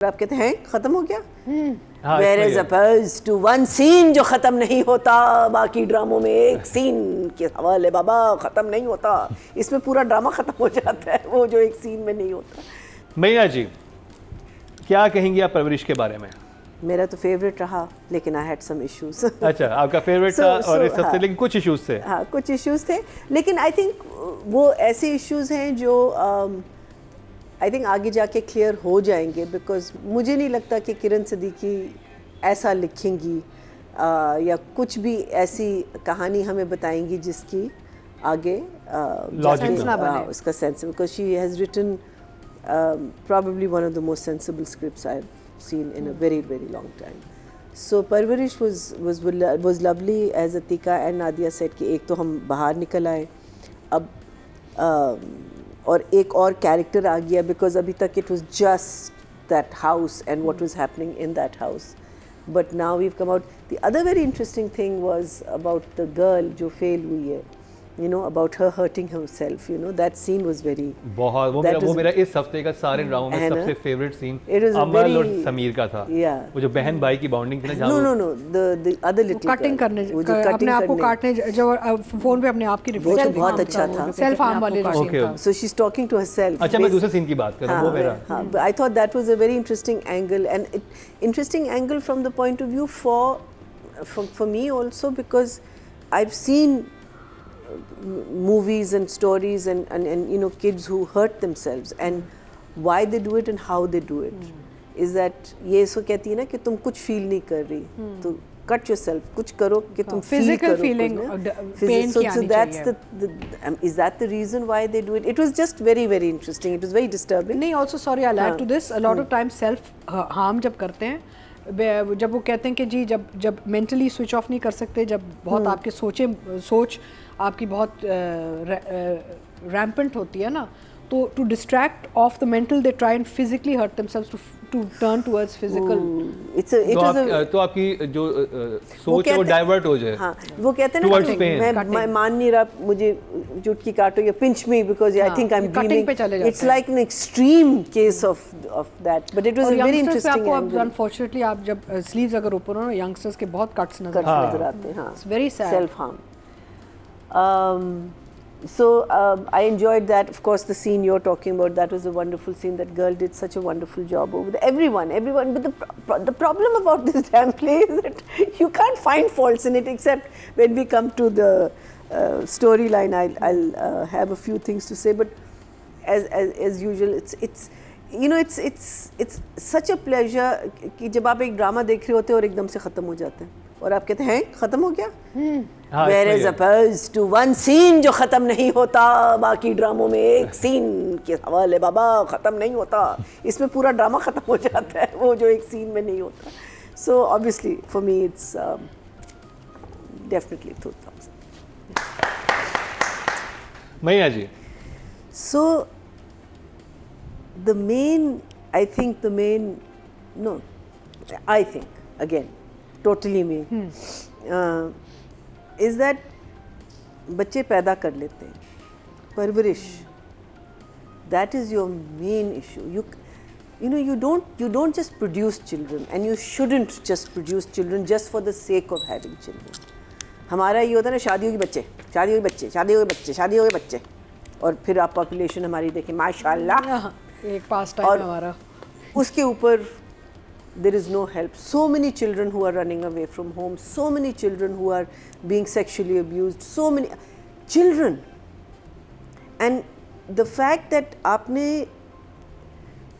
आप कहते हैं खत्म हो गया, whereas opposed to one scene जो खत्म नहीं होता, बाकी ड्रामों में एक सीन के हवाले बाबा खत्म नहीं होता, इसमें पूरा ड्रामा खत्म हो जाता है, वो जो एक सीन में नहीं होता। मैया जी क्या कहेंगी आप परवरिश के बारे में? मेरा तो फेवरेट रहा, लेकिन आई हैड सम इश्यूज। अच्छा, आपका फेवरेट था और इस सबसे लेकिन कुछ इश्यूज थे। हाँ, कुछ इश्यूज थे, लेकिन आई थिंक वो ऐसे इश्यूज हैं जो आई थिंक आगे जाके क्लियर हो जाएंगे, बिकॉज मुझे नहीं लगता कि किरण सिद्दीकी ऐसा लिखेंगी या कुछ भी ऐसी कहानी हमें बताएंगी जिसकी आगे उसका sense, because she has written probably one of the most sensible scripts I've seen in a very long time. So Parvarish was lovely, as Atika and Nadia said कि एक तो हम बाहर निकल आए, अब और एक और कैरेक्टर आ गया, because अभी तक it was just that house and what was happening in that house, but now we've come out. The other very interesting thing was about the girl जो fail हुई है, you know, about her hurting herself, you know, that scene was very बहुत वो मेरा इस हफ्ते का सारे ड्रामा में सबसे फेवरेट सीन अमल और समीर का था। वो जो बहन भाई की बॉन्डिंग थी ना, no the other little cutting करने अपने आप को काटने जो फोन पे अपने आप की रिफ्लेक्शन बहुत अच्छा था, सेल्फ हार्म वाले scene. So she's talking to herself. अच्छा, मैं दूसरे सीन की बात कर रहा हूं, वो मेरा I thought that was a very interesting angle, and interesting angle from the point of view for me also, because I've seen movies and stories and you know, kids who hurt themselves, and why they do it and how they do it is that ये सो कहती है ना कि तुम कुछ feel नहीं कर रही, तो cut yourself, कुछ करो कि तुम physical feeling pain की आनी चाहिए। Is that the reason why they do it? It was just very interesting. It was very disturbing. नहीं, also sorry, I'll add to this. A lot of times self harm जब करते हैं, जब वो कहते हैं कि जी जब मेंटली स्विच ऑफ नहीं कर सकते, जब बहुत आपके सोच आपकी बहुत रैम्पेंट होती है ना, तो to distract off the mental they try and physically hurt themselves to turn towards physical. तो आपकी जो सोच है वो डाइवर्ट हो जाए। हाँ, वो कहते हैं ना मैं मान नहीं रहा, मुझे चुटकी काटो या pinch me because I think I am dreaming. It's like an extreme case of that, but it was a very interesting angle. Unfortunately आप जब स्लीव्स अगर ऊपर हो, यंगस्टर्स के बहुत कट्स नजर आते हैं। हाँ, it's very sad, self harm. So I enjoyed that. Of course, the scene you're talking about, that was a wonderful scene. That girl did such a wonderful job over there. Everyone. But the problem about this damn play is that you can't find faults in it, except when we come to the storyline. I'll have a few things to say, but as usual, it's you know, it's such a pleasure कि जब आप एक drama देख रहे होते हैं और एकदम से खत्म हो जाते हैं और आप कहते हैं खत्म हो गया, Where is opposed to one scene जो खत्म नहीं होता, बाकी ड्रामों में एक सीन के हवाले बाबा खत्म नहीं होता, इसमें पूरा ड्रामा खत्म हो जाता है, वो जो एक सीन में नहीं होता। So obviously for me it's definitely 2000. मैया जी, so the main I think again totally me is that बच्चे पैदा कर लेते हैं, परवरिश, that is your main issue. You know, you don't just produce children, and you shouldn't just produce children just for the sake of having children. हमारा ये होता है ना, शादी होगी बच्चे, शादी होगी बच्चे, शादी होगी बच्चे, शादी होगी बच्चे, और फिर आप पॉपुलेशन हमारी देखें माशाल्लाह, एक पास टाइम हमारा, उसके ऊपर there is no help. So many children who are running away from home, so many children who are being sexually abused, so many children. And the fact that आपने,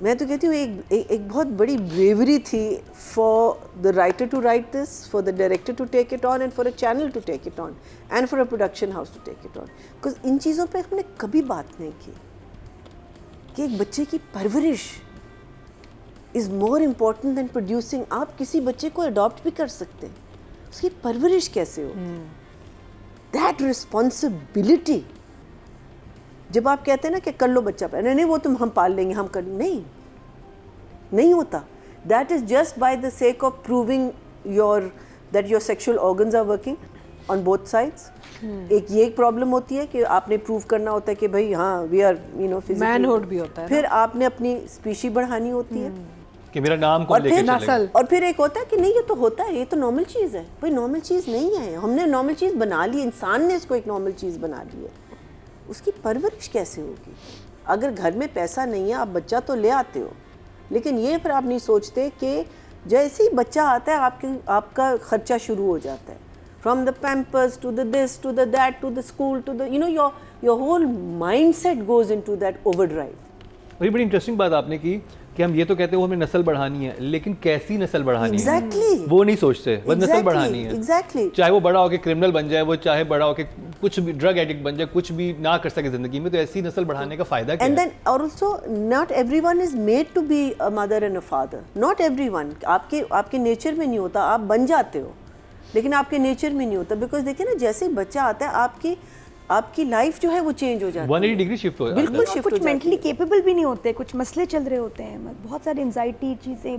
मैं तो कहती हूँ एक बहुत बड़ी bravery थी for the writer to write this, for the director to take it on, and for a channel to take it on, and for a production house to take it on. Because इन चीज़ों पे हमने कभी बात नहीं की कि एक बच्चे की परवरिश is more important than producing. आप किसी बच्चे को अडॉप्ट भी कर सकते हैं, उसकी परवरिश कैसे हो, that responsibility. जब आप कहते हैं ना कि कर लो बच्चा, नहीं वो तुम हम पाल लेंगे, हम कर, नहीं होता. That is just by the sake of proving that your sexual organs are working on both sides. एक प्रॉब्लम होती है कि आपने प्रूव करना होता है कि भाई हाँ we are, you know, manhood भी होता है, फिर आपने अपनी स्पीशी बढ़ानी होती है कि मेरा नाम कौन लेके चलेगा। और फिर एक होता है कि नहीं ये तो होता है, ये तो नॉर्मल चीज़ है। भाई नॉर्मल चीज़ नहीं है, हमने नॉर्मल चीज़ बना ली, इंसान ने इसको एक नॉर्मल चीज़ बना ली है। उसकी परवरिश कैसे होगी? अगर घर में पैसा नहीं है, आप बच्चा तो ले आते हो, लेकिन ये फिर आप नहीं सोचते कि जैसे ही बच्चा आता है आपका खर्चा शुरू हो जाता है, from the Pampers to the this to the that to the school to the your whole mindset goes into that overdrive. वही बड़ी इंटरेस्टिंग बात आपने की कि हम ये तो कहते हैं वो हमें नस्ल बढ़ानी है, लेकिन कैसी नस्ल बढ़ानी है वो नहीं सोचते, बस नस्ल बढ़ानी है। चाहे वो बड़ा होके क्रिमिनल बन जाए, वो चाहे बड़ा होके कुछ भी ड्रग एडिक्ट बन जाए, कुछ भी ना कर सके जिंदगी में, तो ऐसी नस्ल बढ़ाने का फायदा क्या है? And then also not everyone is made to be a mother and a father, not everyone. आपके नेचर में नहीं होता, आप बन जाते हो, लेकिन आपके नेचर में नहीं होता। बिकॉज देखिए ना, जैसे ही बच्चा आता है आपकी लाइफ जो है वो चेंज हो जाती है, 180 डिग्री शिफ्ट हो जाती है। बिल्कुल शिफ्ट हो जाती है। कुछ मेंटली केपेबल भी नहीं होते, कुछ मसले चल रहे होते हैं, बहुत सारी एंजाइटी चीज़ें,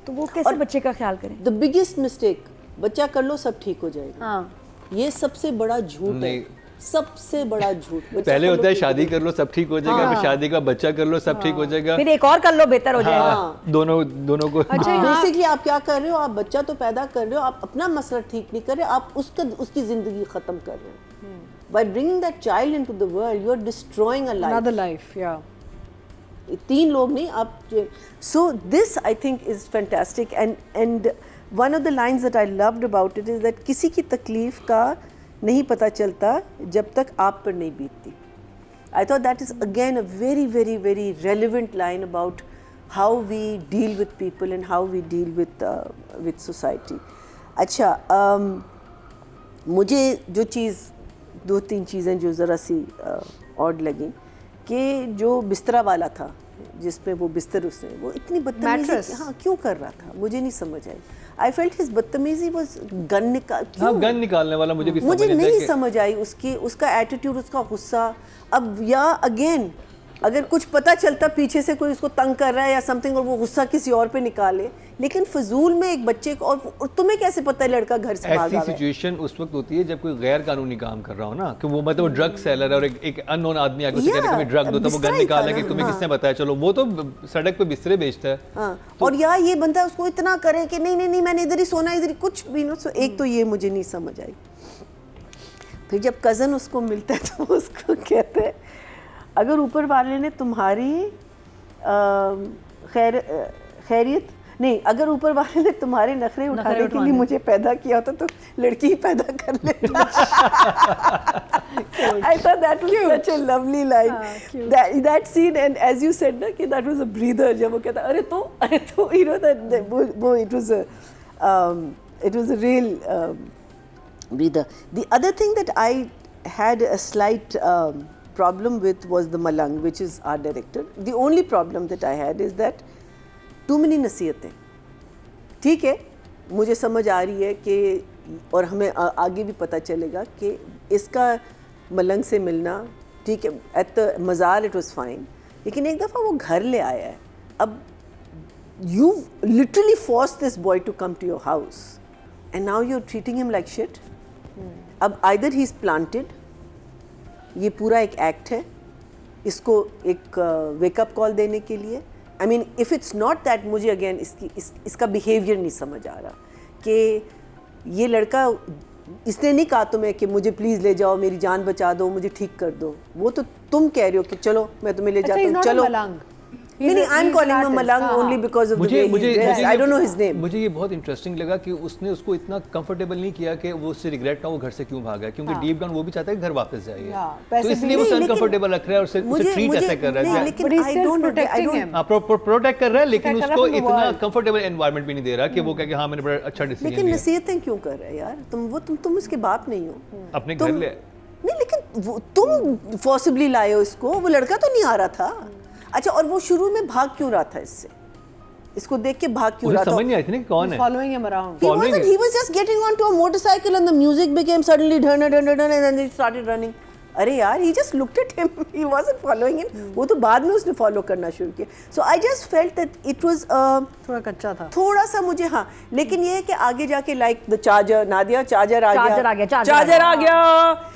तो वो कैसे बच्चे का ख्याल करें? द बिगेस्ट मिस्टेक, बच्चा कर लो सब ठीक हो जाएगा। हाँ, ये सबसे बड़ा झूठ है, सबसे बड़ा झूठ। पहले होता है शादी कर लो सब ठीक हो जाएगा, फिर शादी का बच्चा कर लो सब ठीक हो जाएगा, फिर एक और कर लो बेहतर हो जाएगा। दोनों को। अच्छा, बेसिकली आप क्या कर रहे हो? आप बच्चा तो पैदा कर रहे हो, आप अपना मसला ठीक नहीं कर रहे, आप उसकी जिंदगी खत्म कर रहे हो। By bringing that child into the world, you are destroying a life. Another life, yeah. 3 लोग नहीं आप। So this I think is fantastic, and one of the lines that I loved about it is that किसी की तकलीफ का नहीं पता चलता जब तक आप पर नहीं बीतती। I thought that is again a very very very relevant line about how we deal with people and how we deal with society. अच्छा, मुझे जो चीज़ 2-3 चीज़ें जो ज़रा सी ऑड लगी कि जो बिस्तरा वाला था जिसमें वो बिस्तर उसने वो इतनी बदतमीजी क्यों कर रहा था, मुझे नहीं समझ आई। आई फेल्ट हिज बदतमीजी वाज गन निकालने वाला मुझे नहीं समझ आई उसका एटीट्यूड, उसका गुस्सा। अब या अगेन अगर कुछ पता चलता पीछे से कोई उसको तंग कर रहा है या समथिंग और वो गुस्सा किसी और पे निकाले, लेकिन फजूल में एक बच्चे को, और तुम्हें कैसे पता है लड़का घर से भागा है? ऐसी सिचुएशन उस वक्त होती है जब कोई गैर कानूनी काम कर रहा हो ना, कि वो मतलब वो ड्रग सेलर है और एक अननोन आदमी आके उसे कहता है कि मैं ड्रग दूं, तो वो गन निकालने कि तुम्हें किसने बताया, चलो वो तो सड़क पे बिस्तरे बेचता है। तो और या ये बंदा उसको इतना करे कि नहीं नहीं नहीं मैंने इधर ही सोना, इधर ही कुछ भी नहीं। एक तो ये मुझे नहीं समझ आई। फिर जब कज़न उसको मिलता है तो उसको कहते हैं अगर ऊपर वाले ने तुम्हारी खैरियत नहीं, अगर ऊपर वाले ने तुम्हारे नखरे उठाने के लिए मुझे पैदा किया होता तो लड़की ही पैदा कर लेता। I thought that was such a lovely line. That scene, and as you said ना कि that was a breather, जब वो कहता अरे तो you know that वो it was a real breather. The other thing that I had a slight problem with was the Malang, which is our director. The only problem that I had is that too many नसीहतें। ठीक है, मुझे समझ आ रही है कि, और हमें आगे भी पता चलेगा कि इसका मलंग से मिलना ठीक है, at the mazar it was fine, लेकिन एक दफ़ा वो घर ले आया है। अब you literally force this boy to come to your house and now you are treating him like shit. अब आइदर ही इज़ प्लांटेड, ये पूरा एक एक्ट है, इसको एक वेकअप कॉल देने के लिए। I mean if it's not that, मुझे अगेन इसका बिहेवियर नहीं समझ आ रहा कि ये लड़का, इसने नहीं कहा तुम्हें कि मुझे प्लीज़ ले जाओ, मेरी जान बचा दो, मुझे ठीक कर दो। वो तो तुम कह रहे हो कि चलो मैं तुम्हें ले जाता हूँ, चलो। नहीं, I am calling him Malang only because of the way he dress. I don't know his name. मुझे ये बहुत इंटरेस्टिंग लगा कि उसने उसको इतना कंफर्टेबल नहीं किया कि वो उससे रिग्रेट ना वो घर से क्यों भागा, क्योंकि डीप डाउन वो भी चाहता है कि घर वापस जाइए, तो इसलिए वो अनकंफर्टेबल रख रहा है और उसे ट्रीट ऐसे कर रहा है। लेकिन आई डोंट प्रोटेक्ट कर रहा है, लेकिन उसको इतना कंफर्टेबल एनवायरनमेंट भी नहीं दे रहा कि वो कहे कि हाँ मैंने बड़ा अच्छा डिसीजन लिया। लेकिन नसीहतें क्यों कर रहे हैं यार? तुम उसके बाप नहीं हो, अपने घर ले नहीं, लेकिन तुम फॉर्सिबली लाए हो इसको, वो लड़का तो नहीं आ रहा था। अच्छा, और वो शुरू में भाग क्यों रहा था इससे? इसको देख के भाग क्यों रहा था? समझ नहीं आई थी ना कौन है following him around. He was just getting onto a motorcycle and the music became suddenly dun dun dun dun and then he started running. अरे यार, he just looked at him. He wasn't following him. वो तो बाद में उसने follow करना शुरू किया. So I just felt that it was थोड़ा कच्चा था, थोड़ा सा मुझे, हाँ, लेकिन ये है कि आगे जाके like the charger, Nadia charger आ गया,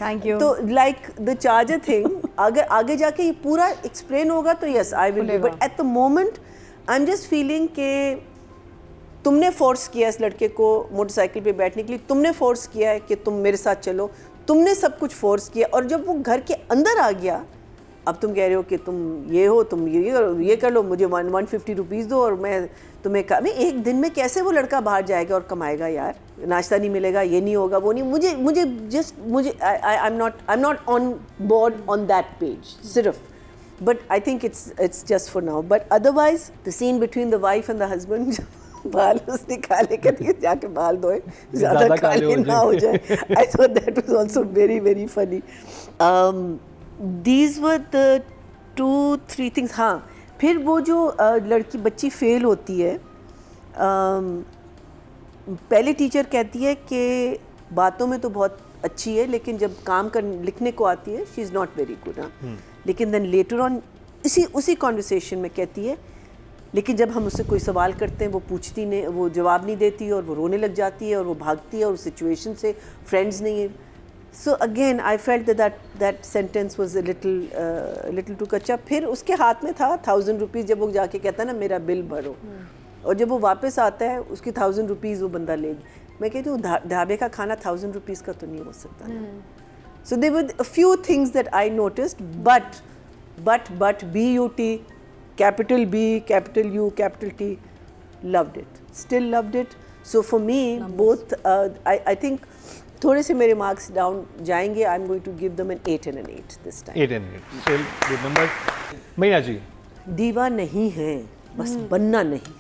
थैंक यू। तो like the charger thing, अगर आगे जाके ये पूरा explain होगा तो yes I will be, but at the moment I am just feeling कि तुमने फोर्स किया इस लड़के को मोटरसाइकिल पे बैठने के लिए, तुमने फोर्स किया है कि तुम मेरे साथ चलो, तुमने सब कुछ फोर्स किया, और जब वो घर के अंदर आ गया अब तुम कह रहे हो कि तुम ये हो, तुम ये कर लो, मुझे 150 रुपीज़ दो और मैं तुम्हें एक दिन में कैसे वो लड़का बाहर जाएगा और कमाएगा यार, नाश्ता नहीं मिलेगा, ये नहीं होगा, वो नहीं, मुझे I am not on board on that page सिर्फ. But I think it's just for now. But otherwise, the scene between the wife and the husband, बाल उसने काले करके जाके बाल धोए, ज़्यादा काले ना हो जाए. I thought that was also very very funny. These were the 2-3 things. हाँ, फिर वो जो लड़की बच्ची फेल होती है, पहले टीचर कहती है कि बातों में तो बहुत अच्छी है लेकिन जब काम कर लिखने को आती है she is not very good. लेकिन देन लेटर ऑन उसी कॉन्वर्सेशन में कहती है लेकिन जब हम उससे कोई सवाल करते हैं वो पूछती नहीं, वो जवाब नहीं देती और वो रोने लग जाती है और वो भागती है और उस सिचुएशन से फ्रेंड्स नहीं है. So again I felt that sentence was a little too कच्चा. फिर उसके हाथ में था 1000 रुपीज़, जब वो जाके कहता है ना मेरा बिल भरो, और जब वो वापस आता है उसकी 1000 रुपीज़ वो बंदा लेगी. मैं कहती हूँ ढाबे का खाना 1000 रुपीज़ का तो नहीं हो सकता ना. So there were a few things that I noticed, but BUT, capital B, capital U, capital T, loved it, still loved it. So for me, both, I think थोड़े से मेरे marks down जाएंगे. I'm going to give them an 8 and an 8 this time. 8 and 8. So remember, Meena ji. दीवा नहीं है, बस बनना नहीं.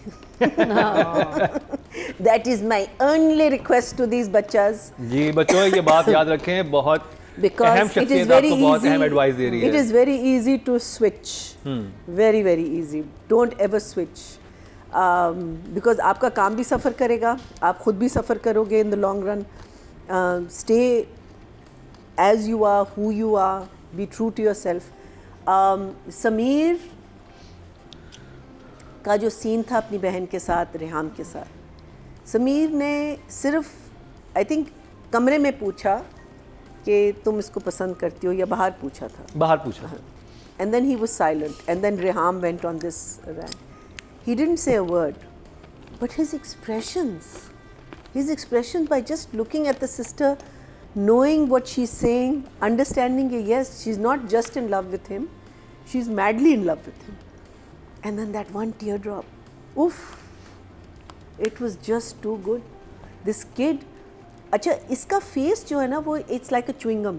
That is my only request to these बच्चas. जी बच्चों ये बात याद रखें, बहुत because it is very easy. Advice दे रही है. It is very easy to switch. Very very easy. Don't ever switch. Because आपका काम भी सफ़र करेगा, आप खुद भी सफ़र करोगे in the long run. Stay as you are, who you are. Be true to yourself. Sameer का जो सीन था अपनी बहन के साथ, रेहाम के साथ, समीर ने सिर्फ आई थिंक कमरे में पूछा कि तुम इसको पसंद करती हो, या बाहर पूछा था? बाहर पूछा. And then he was silent, and then Reham went on this rant. He didn't say a word, but his expressions by just looking at the sister, knowing what she's saying, understanding that yes, she's not just in love with him, she's madly in love with him. And then that one teardrop, oof, it was just too good. This kid, अच्छा इसका face जो है ना वो it's like a chewing.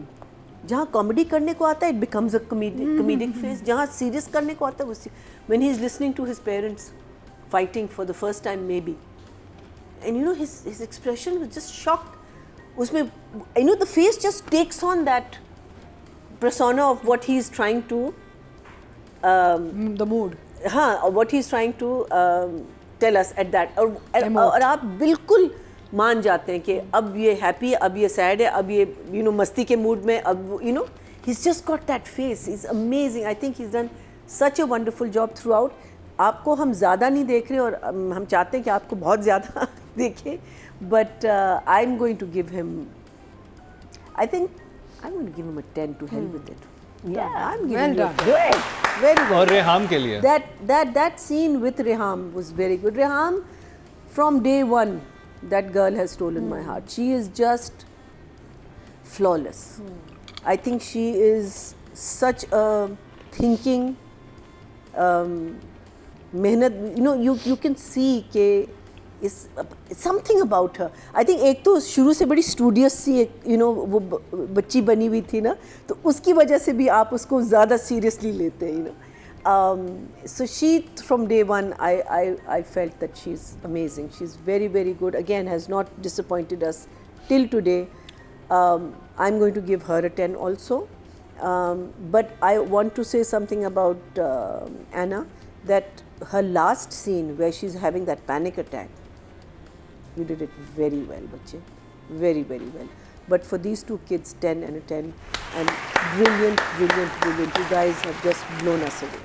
जहाँ comedy करने को आता है it becomes a comedic face, जहाँ सीरियस करने को आता है वो when he is listening to his parents fighting for the first time may be, and you know his expression was just shocked. उसमें you know the face just takes on that persona of what he is trying to the mood. हाँ, what he is trying to tell us at that. और आप बिल्कुल मान जाते हैं कि अब ये हैप्पी है, अब ये सैड है, अब ये यू नो मस्ती के मूड में, अब you know he's just got that face. He's amazing. I think he's done such a wonderful job throughout. आपको हम ज़्यादा नहीं देख रहे और हम चाहते हैं कि आपको बहुत ज़्यादा देखें, but I'm going to give him, I think I'm going to give him a 10. To hell with it. Yeah, I'm giving well you great, very good. और रेहाम के लिए that scene with Reham was very good. Reham, from day one, that girl has stolen my heart. She is just flawless. I think she is such a thinking, मेहनत, you know, you can see कि is something about her. I think एक तो शुरू से बड़ी studious सी एक you know वो बच्ची बनी हुई थी ना, तो उसकी वजह से भी आप उसको ज़्यादा सीरियसली लेते हैं, you know. So she, from day one, I felt that she's amazing. She's very very good. Again, has not disappointed us till today. I'm going to give her a 10 also. But I want to say something about Anna, that her last scene where she's having that panic attack, you did it very well, bache, very very well. But for these two kids, 10 and a 10, and brilliant. You guys have just blown us away.